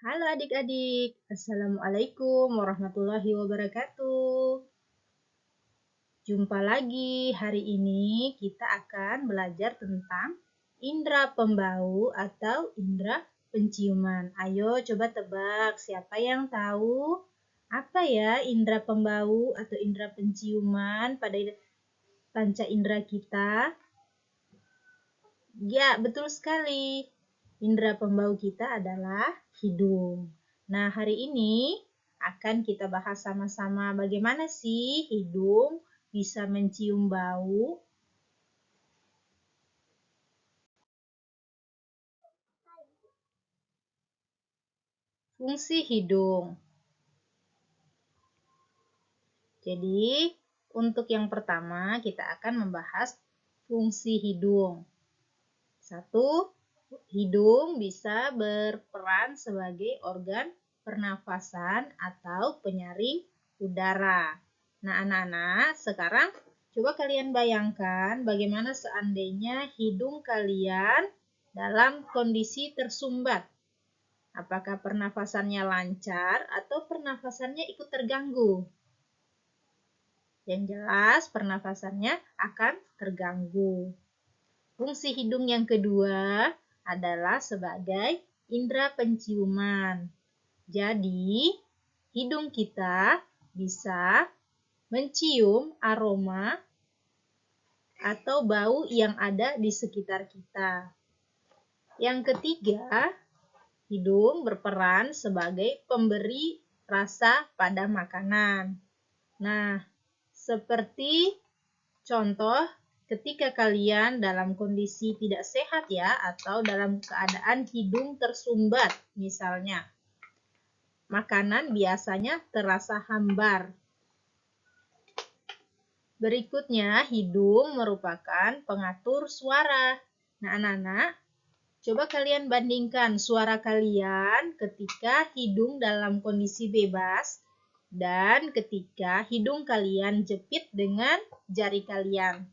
Halo adik-adik, Assalamualaikum warahmatullahi wabarakatuh. Jumpa lagi, hari ini kita akan belajar tentang indera pembau atau indera penciuman. Ayo coba tebak, siapa yang tahu apa ya indera pembau atau indera penciuman pada panca indera kita? Ya, betul sekali. Indera pembau kita adalah hidung. Nah, hari ini akan kita bahas sama-sama bagaimana sih hidung bisa mencium bau. Fungsi hidung. Jadi, untuk yang pertama kita akan membahas fungsi hidung. Satu, hidung bisa berperan sebagai organ pernafasan atau penyaring udara. Nah, anak-anak, sekarang coba kalian bayangkan bagaimana seandainya hidung kalian dalam kondisi tersumbat. Apakah pernafasannya lancar atau pernafasannya ikut terganggu? Yang jelas, pernafasannya akan terganggu. Fungsi hidung yang kedua adalah sebagai indera penciuman. Jadi, hidung kita bisa mencium aroma atau bau yang ada di sekitar kita. Yang ketiga, hidung berperan sebagai pemberi rasa pada makanan. Nah, seperti contoh ketika kalian dalam kondisi tidak sehat ya, atau dalam keadaan hidung tersumbat misalnya, makanan biasanya terasa hambar. Berikutnya, hidung merupakan pengatur suara. Nah, anak-anak, coba kalian bandingkan suara kalian ketika hidung dalam kondisi bebas dan ketika hidung kalian jepit dengan jari kalian.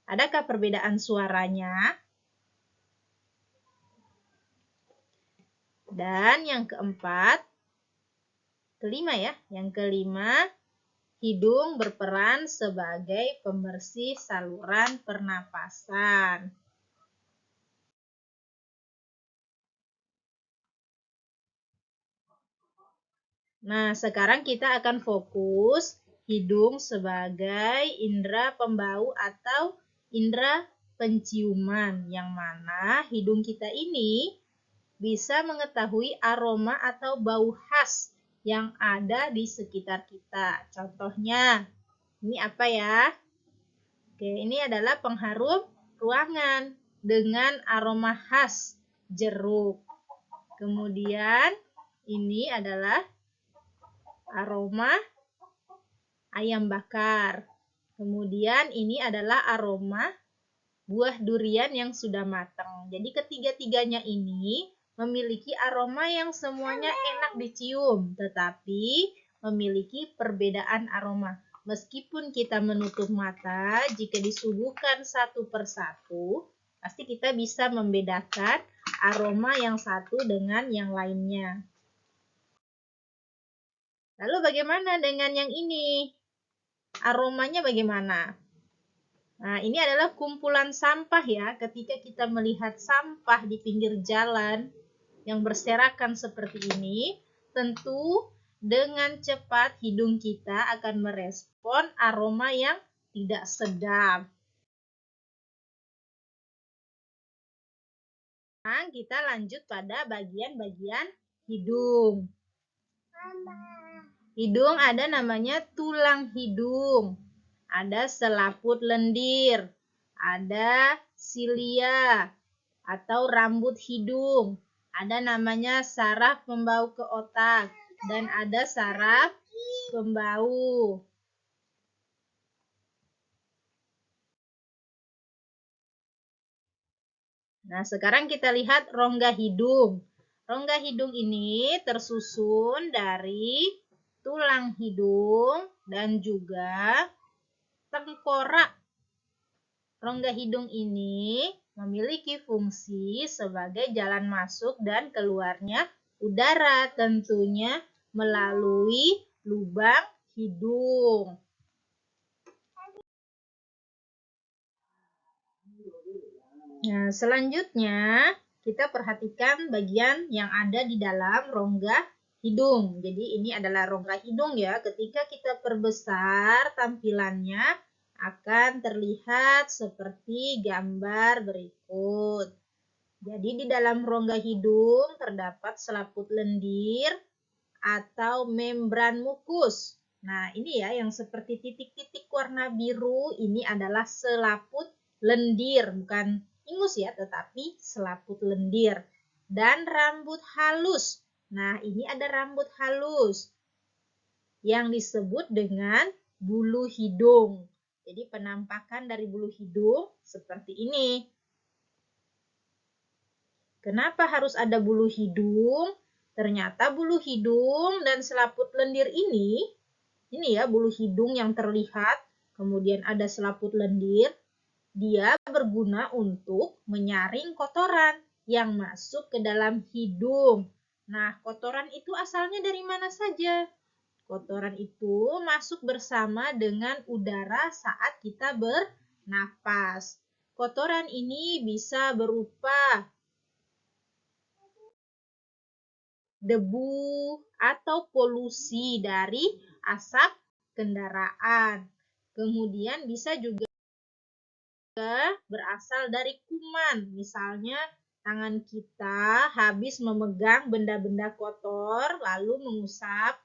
Adakah perbedaan suaranya? Dan yang keempat, yang kelima, hidung berperan sebagai pembersih saluran pernapasan. Nah, sekarang kita akan fokus hidung sebagai indera pembau atau indera penciuman, yang mana hidung kita ini bisa mengetahui aroma atau bau khas yang ada di sekitar kita. Contohnya, ini apa ya? Oke, ini adalah pengharum ruangan dengan aroma khas jeruk. Kemudian, ini adalah aroma ayam bakar. Kemudian, ini adalah aroma buah durian yang sudah matang. Jadi ketiga-tiganya ini memiliki aroma yang semuanya enak dicium, tetapi memiliki perbedaan aroma. Meskipun kita menutup mata, jika disuguhkan satu persatu, pasti kita bisa membedakan aroma yang satu dengan yang lainnya. Lalu bagaimana dengan yang ini? Aromanya bagaimana? Nah, ini adalah kumpulan sampah ya. Ketika kita melihat sampah di pinggir jalan yang berserakan seperti ini, tentu dengan cepat hidung kita akan merespon aroma yang tidak sedap. Sekarang kita lanjut pada bagian-bagian hidung. Hidung ada namanya tulang hidung. Ada selaput lendir, ada silia atau rambut hidung, ada namanya saraf pembau ke otak, dan ada saraf pembau. Nah, sekarang kita lihat rongga hidung. Rongga hidung ini tersusun dari tulang hidung dan juga tengkorak. Rongga hidung ini memiliki fungsi sebagai jalan masuk dan keluarnya udara, tentunya melalui lubang hidung. Nah, selanjutnya kita perhatikan bagian yang ada di dalam rongga hidung. Jadi ini adalah rongga hidung ya. Ketika kita perbesar tampilannya akan terlihat seperti gambar berikut. Jadi di dalam rongga hidung terdapat selaput lendir atau membran mukus. Nah, ini ya yang seperti titik-titik warna biru, ini adalah selaput lendir, bukan ingus ya, tetapi selaput lendir. Dan rambut halus. Nah, ini ada rambut halus yang disebut dengan bulu hidung. Jadi penampakan dari bulu hidung seperti ini. Kenapa harus ada bulu hidung? Ternyata bulu hidung dan selaput lendir ini ya bulu hidung yang terlihat, kemudian ada selaput lendir, dia berguna untuk menyaring kotoran yang masuk ke dalam hidung. Nah, kotoran itu asalnya dari mana saja? Kotoran itu masuk bersama dengan udara saat kita bernapas. Kotoran ini bisa berupa debu atau polusi dari asap kendaraan. Kemudian bisa juga berasal dari kuman. Misalnya tangan kita habis memegang benda-benda kotor lalu mengusap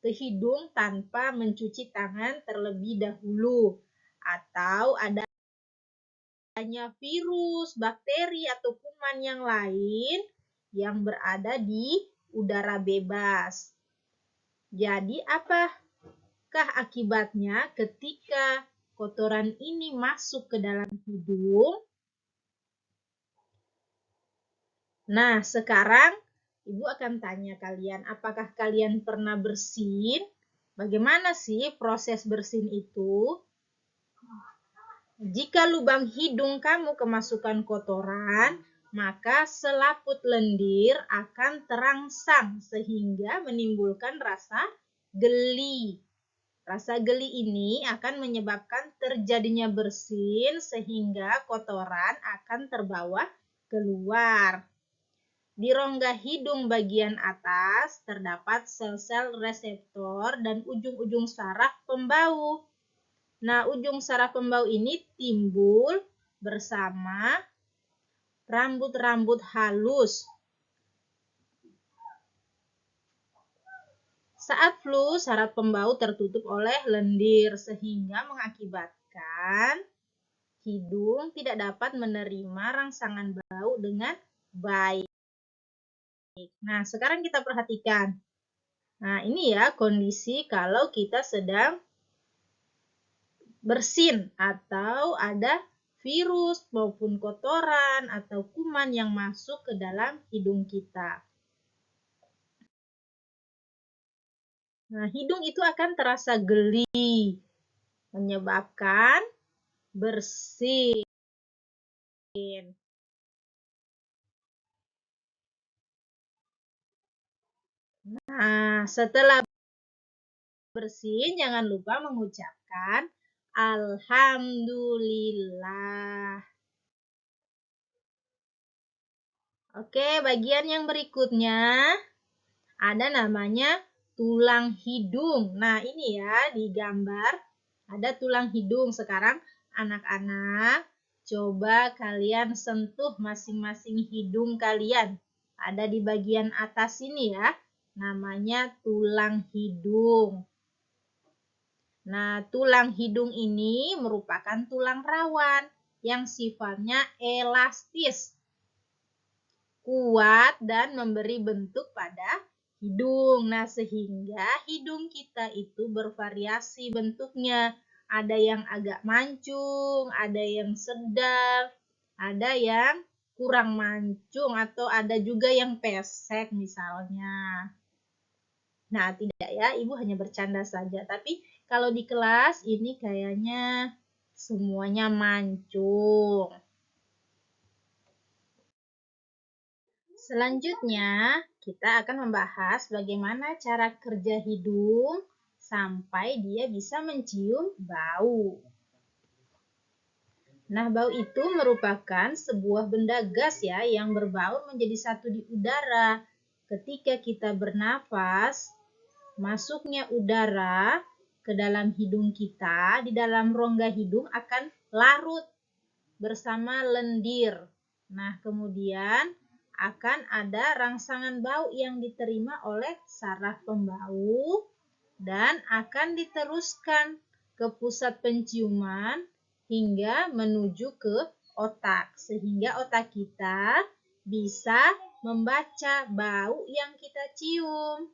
ke hidung tanpa mencuci tangan terlebih dahulu. Atau adanya virus, bakteri, atau kuman yang lain yang berada di udara bebas. Jadi apakah akibatnya ketika kotoran ini masuk ke dalam hidung? Nah, sekarang Ibu akan tanya kalian, apakah kalian pernah bersin? Bagaimana sih proses bersin itu? Jika lubang hidung kamu kemasukan kotoran, maka selaput lendir akan terangsang sehingga menimbulkan rasa geli. Rasa geli ini akan menyebabkan terjadinya bersin sehingga kotoran akan terbawa keluar. Di rongga hidung bagian atas terdapat sel-sel reseptor dan ujung-ujung saraf pembau. Nah, ujung saraf pembau ini timbul bersama rambut-rambut halus. Saat flu, saraf pembau tertutup oleh lendir sehingga mengakibatkan hidung tidak dapat menerima rangsangan bau dengan baik. Nah, sekarang kita perhatikan. Nah, ini ya kondisi kalau kita sedang bersin atau ada virus maupun kotoran atau kuman yang masuk ke dalam hidung kita. Nah, hidung itu akan terasa geli, menyebabkan bersin. Nah, setelah bersin, jangan lupa mengucapkan Alhamdulillah. Oke, bagian yang berikutnya ada namanya tulang hidung. Nah, ini ya di gambar ada tulang hidung. Sekarang anak-anak coba kalian sentuh masing-masing hidung kalian. Ada di bagian atas ini ya. Namanya tulang hidung. Nah, tulang hidung ini merupakan tulang rawan yang sifatnya elastis, kuat, dan memberi bentuk pada hidung. Nah, sehingga hidung kita itu bervariasi bentuknya. Ada yang agak mancung, ada yang sedang, ada yang kurang mancung, atau ada juga yang pesek misalnya. Nah, tidak ya, Ibu hanya bercanda saja. Tapi kalau di kelas ini kayaknya semuanya mancung. Selanjutnya, kita akan membahas bagaimana cara kerja hidung sampai dia bisa mencium bau. Nah, bau itu merupakan sebuah benda gas ya yang berbaur menjadi satu di udara. Ketika kita bernafas, masuknya udara ke dalam hidung kita, di dalam rongga hidung akan larut bersama lendir. Nah, kemudian akan ada rangsangan bau yang diterima oleh saraf pembau dan akan diteruskan ke pusat penciuman hingga menuju ke otak, sehingga otak kita bisa membaca bau yang kita cium.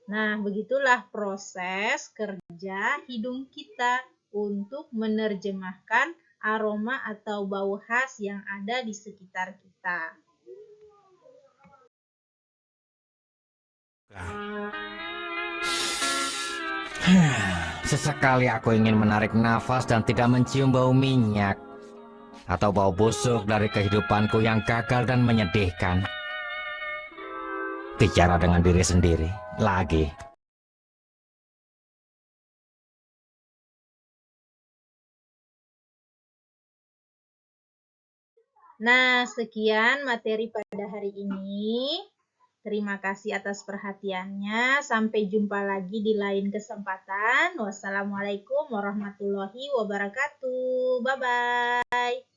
Nah, begitulah proses kerja hidung kita untuk menerjemahkan aroma atau bau khas yang ada di sekitar kita. Sesekali aku ingin menarik nafas dan tidak mencium bau minyak atau bau busuk dari kehidupanku yang gagal dan menyedihkan. Bicara dengan diri sendiri lagi. Nah, sekian materi pada hari ini. Terima kasih atas perhatiannya. Sampai jumpa lagi di lain kesempatan. Wassalamualaikum warahmatullahi wabarakatuh. Bye-bye.